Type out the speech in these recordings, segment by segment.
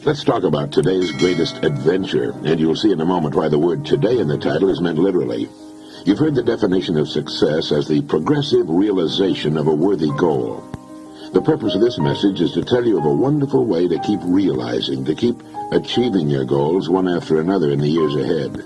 Let's talk about today's greatest adventure, and you'll see in a moment why the word today in the title is meant literally. You've heard the definition of success as the progressive realization of a worthy goal. The purpose of this message is to tell you of a wonderful way to keep realizing, to keep achieving your goals one after another in the years ahead.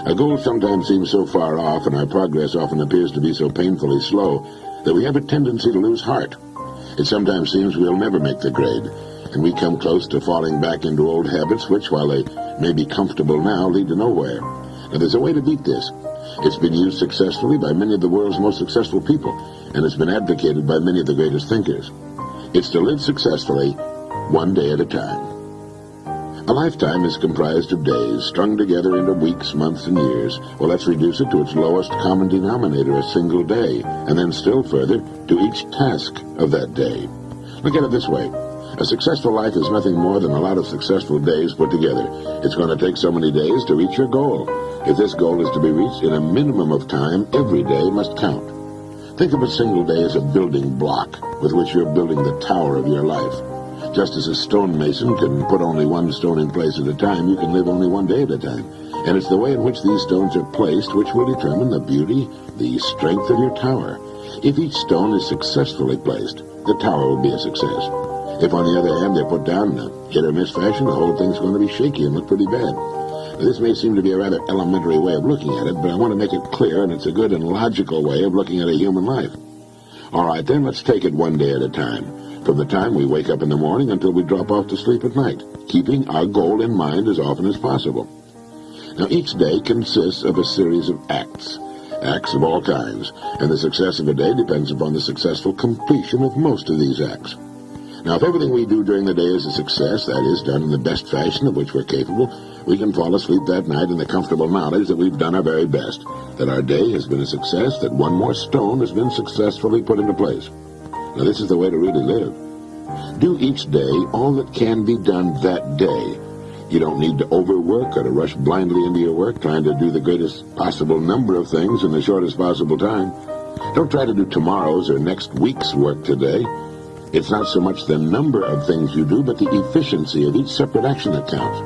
A goal sometimes seems so far off, and our progress often appears to be so painfully slow that we have a tendency to lose heart. It sometimes seems we'll never make the grade, and we come close to falling back into old habits which, while they may be comfortable now, lead to nowhere. Now, there's a way to beat this. It's been used successfully by many of the world's most successful people, and it's been advocated by many of the greatest thinkers. It's to live successfully one day at a time. A lifetime is comprised of days, strung together into weeks, months, and years. Well, let's reduce it to its lowest common denominator, a single day, and then still further, to each task of that day. Look at it this way. A successful life is nothing more than a lot of successful days put together. It's going to take so many days to reach your goal. If this goal is to be reached in a minimum of time, every day must count. Think of a single day as a building block with which you're building the tower of your life. Just as a stonemason can put only one stone in place at a time, you can live only one day at a time. And it's the way in which these stones are placed which will determine the beauty, the strength of your tower. If each stone is successfully placed, the tower will be a success. If, on the other hand, they're put down in a hit-or-miss fashion, the whole thing's going to be shaky and look pretty bad. Now, this may seem to be a rather elementary way of looking at it, but I want to make it clear, and it's a good and logical way of looking at a human life. All right, then, let's take it one day at a time, from the time we wake up in the morning until we drop off to sleep at night, keeping our goal in mind as often as possible. Now, each day consists of a series of acts of all kinds, and the success of a day depends upon the successful completion of most of these acts. Now, if everything we do during the day is a success, that is, done in the best fashion of which we're capable, we can fall asleep that night in the comfortable knowledge that we've done our very best, that our day has been a success, that one more stone has been successfully put into place. Now, this is the way to really live. Do each day all that can be done that day. You don't need to overwork or to rush blindly into your work, trying to do the greatest possible number of things in the shortest possible time. Don't try to do tomorrow's or next week's work today. It's not so much the number of things you do, but the efficiency of each separate action that counts.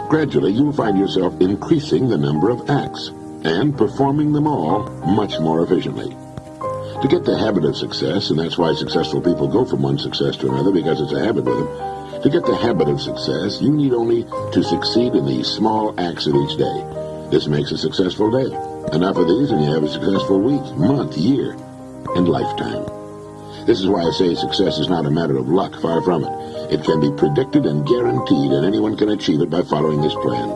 Gradually, you'll find yourself increasing the number of acts and performing them all much more efficiently. To get the habit of success, and that's why successful people go from one success to another, because it's a habit with them. To get the habit of success, you need only to succeed in these small acts of each day. This makes a successful day. Enough of these and you have a successful week, month, year, and lifetime. This is why I say success is not a matter of luck, far from it. It can be predicted and guaranteed, and anyone can achieve it by following this plan.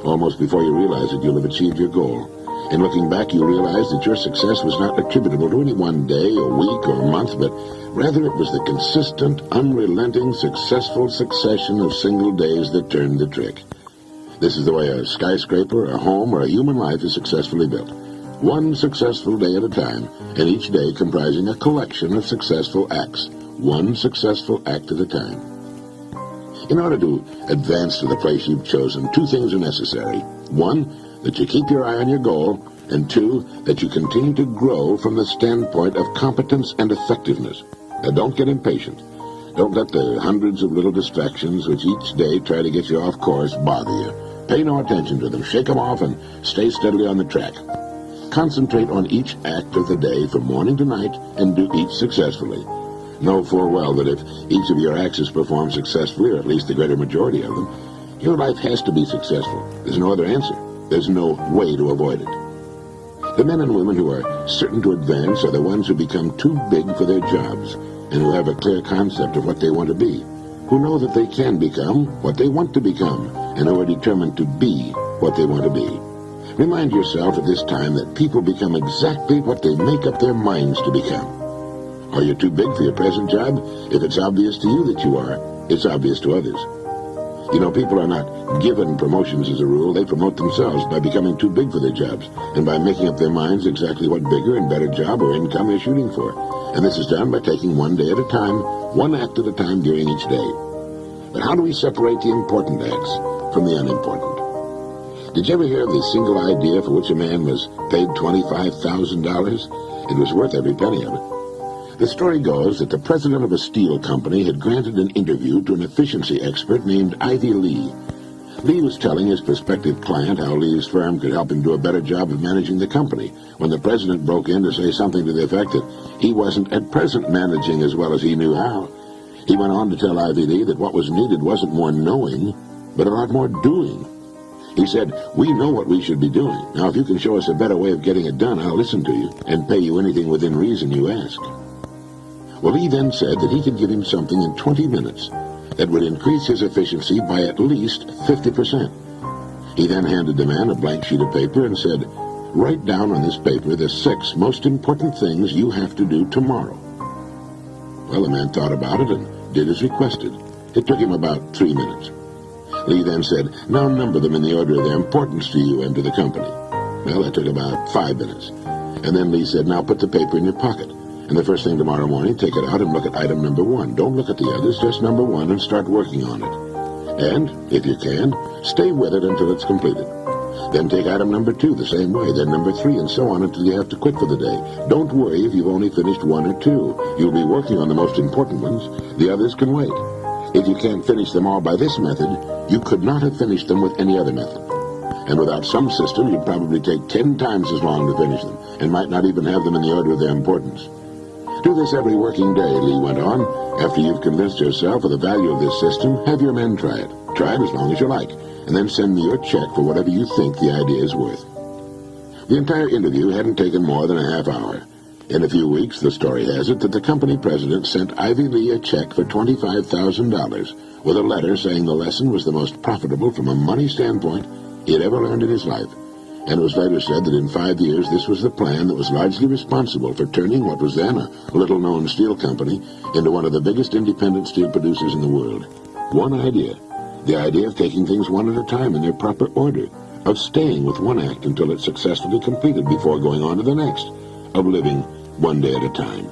Almost before you realize it, you'll have achieved your goal. And looking back, you'll realize that your success was not attributable to any one day, or week, or month, but rather it was the consistent, unrelenting, successful succession of single days that turned the trick. This is the way a skyscraper, a home, or a human life is successfully built. One successful day at a time, and each day comprising a collection of successful acts, one successful act at a time. In order to advance to the place you've chosen, two things are necessary. One, that you keep your eye on your goal, and two, that you continue to grow from the standpoint of competence and effectiveness. Now, don't get impatient. Don't let the hundreds of little distractions which each day try to get you off course bother you. Pay no attention to them. Shake them off and stay steadily on the track. Concentrate on each act of the day from morning to night and do each successfully. Know full well that if each of your acts is performed successfully, or at least the greater majority of them, your life has to be successful. There's no other answer. There's no way to avoid it. The men and women who are certain to advance are the ones who become too big for their jobs and who have a clear concept of what they want to be, who know that they can become what they want to become, and who are determined to be what they want to be. Remind yourself at this time that people become exactly what they make up their minds to become. Are you too big for your present job? If it's obvious to you that you are, it's obvious to others. You know, people are not given promotions as a rule. They promote themselves by becoming too big for their jobs and by making up their minds exactly what bigger and better job or income they're shooting for. And this is done by taking one day at a time, one act at a time during each day. But how do we separate the important acts from the unimportant? Did you ever hear of the single idea for which a man was paid $25,000? It was worth every penny of it. The story goes that the president of a steel company had granted an interview to an efficiency expert named Ivy Lee. Lee was telling his prospective client how Lee's firm could help him do a better job of managing the company when the president broke in to say something to the effect that he wasn't at present managing as well as he knew how. He went on to tell Ivy Lee that what was needed wasn't more knowing, but a lot more doing. He said, "We know what we should be doing. Now, if you can show us a better way of getting it done, I'll listen to you and pay you anything within reason you ask." Well, he then said that he could give him something in 20 minutes that would increase his efficiency by at least 50%. He then handed the man a blank sheet of paper and said, "Write down on this paper the 6 most important things you have to do tomorrow." Well, the man thought about it and did as requested. It took him about 3 minutes. Lee then said, "Now number them in the order of their importance to you and to the company." Well, that took about 5 minutes. And then Lee said, "Now put the paper in your pocket. And the first thing tomorrow morning, take it out and look at item number 1. Don't look at the others, just number 1, and start working on it. And, if you can, stay with it until it's completed. Then take item number 2 the same way, then number 3, and so on until you have to quit for the day. Don't worry if you've only finished 1 or 2. You'll be working on the most important ones. The others can wait. If you can't finish them all by this method, you could not have finished them with any other method. And without some system, you'd probably take 10 times as long to finish them, and might not even have them in the order of their importance. Do this every working day," Lee went on. "After you've convinced yourself of the value of this system, have your men try it. Try it as long as you like, and then send me your check for whatever you think the idea is worth." The entire interview hadn't taken more than a half hour. In a few weeks, the story has it that the company president sent Ivy Lee a check for $25,000 with a letter saying the lesson was the most profitable from a money standpoint he had ever learned in his life. And it was later said that in 5 years this was the plan that was largely responsible for turning what was then a little-known steel company into one of the biggest independent steel producers in the world. One idea, the idea of taking things one at a time in their proper order, of staying with one act until it's successfully completed before going on to the next, of living one day at a time.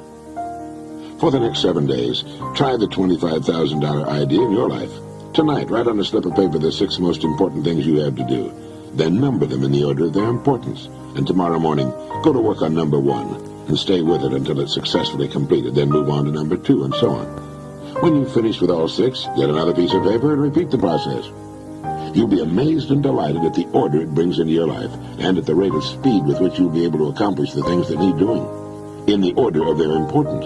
For the next 7 days, try the $25,000 idea in your life. Tonight, write on a slip of paper the 6 most important things you have to do. Then number them in the order of their importance. And tomorrow morning, go to work on number 1 and stay with it until it's successfully completed. Then move on to number 2 and so on. When you've finished with all 6, get another piece of paper and repeat the process. You'll be amazed and delighted at the order it brings into your life and at the rate of speed with which you'll be able to accomplish the things that need doing, in the order of their importance.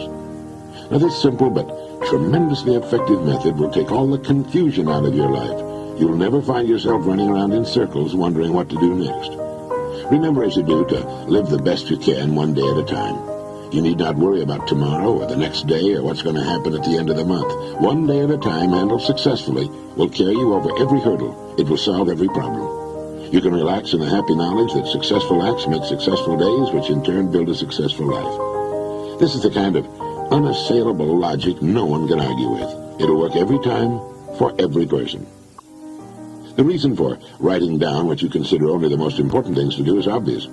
Now, this simple but tremendously effective method will take all the confusion out of your life. You'll never find yourself running around in circles wondering what to do next. Remember, as you do, to live the best you can one day at a time. You need not worry about tomorrow or the next day or what's going to happen at the end of the month. One day at a time, handled successfully, will carry you over every hurdle. It will solve every problem. You can relax in the happy knowledge that successful acts make successful days, which in turn build a successful life. This is the kind of unassailable logic no one can argue with. It'll work every time, for every person. The reason for writing down what you consider only the most important things to do is obvious.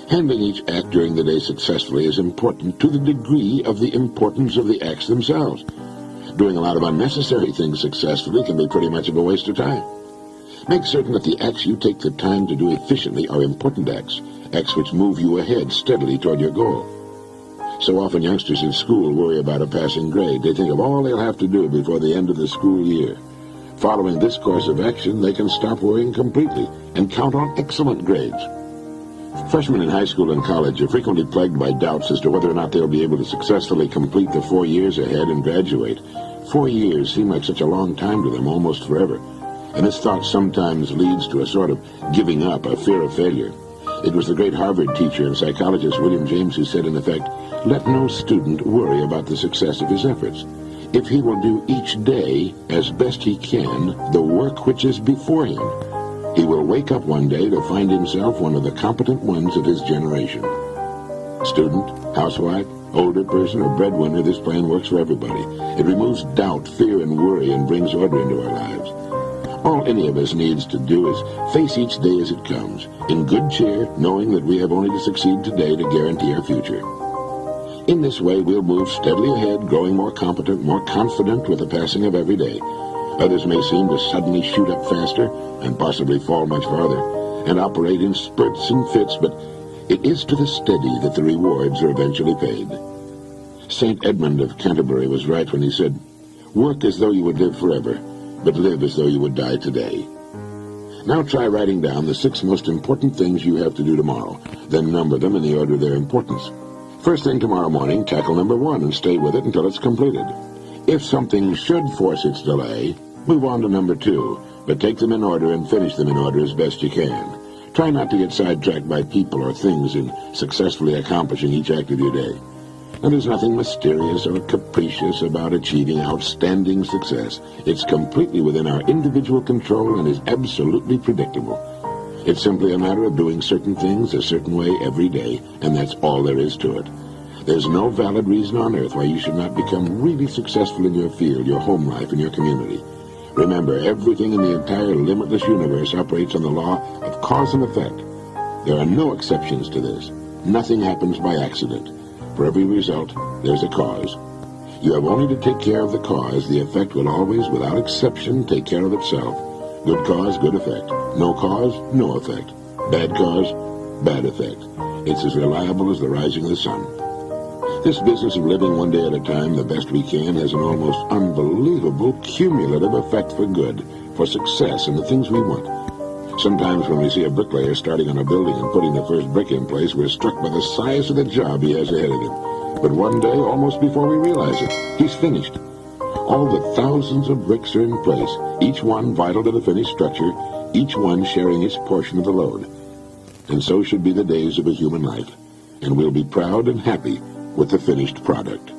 Handling each act during the day successfully is important to the degree of the importance of the acts themselves. Doing a lot of unnecessary things successfully can be pretty much of a waste of time. Make certain that the acts you take the time to do efficiently are important acts, acts which move you ahead steadily toward your goal. So often youngsters in school worry about a passing grade. They think of all they'll have to do before the end of the school year. Following this course of action, they can stop worrying completely and count on excellent grades. Freshmen in high school and college are frequently plagued by doubts as to whether or not they'll be able to successfully complete the 4 years ahead and graduate. 4 years seem like such a long time to them, almost forever. And this thought sometimes leads to a sort of giving up, a fear of failure. It was the great Harvard teacher and psychologist William James who said, in effect, "Let no student worry about the success of his efforts. If he will do each day, as best he can, the work which is before him, he will wake up one day to find himself one of the competent ones of his generation." Student, housewife, older person, or breadwinner, this plan works for everybody. It removes doubt, fear, and worry and brings order into our lives. All any of us needs to do is face each day as it comes, in good cheer, knowing that we have only to succeed today to guarantee our future. In this way, we'll move steadily ahead, growing more competent, more confident with the passing of every day. Others may seem to suddenly shoot up faster and possibly fall much farther and operate in spurts and fits, but it is to the steady that the rewards are eventually paid. St. Edmund of Canterbury was right when he said, "Work as though you would live forever, but live as though you would die today." Now try writing down the 6 most important things you have to do tomorrow, then number them in the order of their importance. First thing tomorrow morning, tackle number 1 and stay with it until it's completed. If something should force its delay, move on to number 2, but take them in order and finish them in order as best you can. Try not to get sidetracked by people or things in successfully accomplishing each act of your day. And there's nothing mysterious or capricious about achieving outstanding success. It's completely within our individual control and is absolutely predictable. It's simply a matter of doing certain things a certain way every day, and that's all there is to it. There's no valid reason on earth why you should not become really successful in your field, your home life, and your community. Remember, everything in the entire limitless universe operates on the law of cause and effect. There are no exceptions to this. Nothing happens by accident. For every result, there's a cause. You have only to take care of the cause. The effect will always, without exception, take care of itself. Good cause, good effect. No cause, no effect. Bad cause, bad effect. It's as reliable as the rising of the sun. This business of living one day at a time the best we can has an almost unbelievable cumulative effect for good, for success and the things we want. Sometimes when we see a bricklayer starting on a building and putting the first brick in place, we're struck by the size of the job he has ahead of him. But one day, almost before we realize it, he's finished. All the thousands of bricks are in place, each one vital to the finished structure, each one sharing its portion of the load. And so should be the days of a human life, and we'll be proud and happy with the finished product.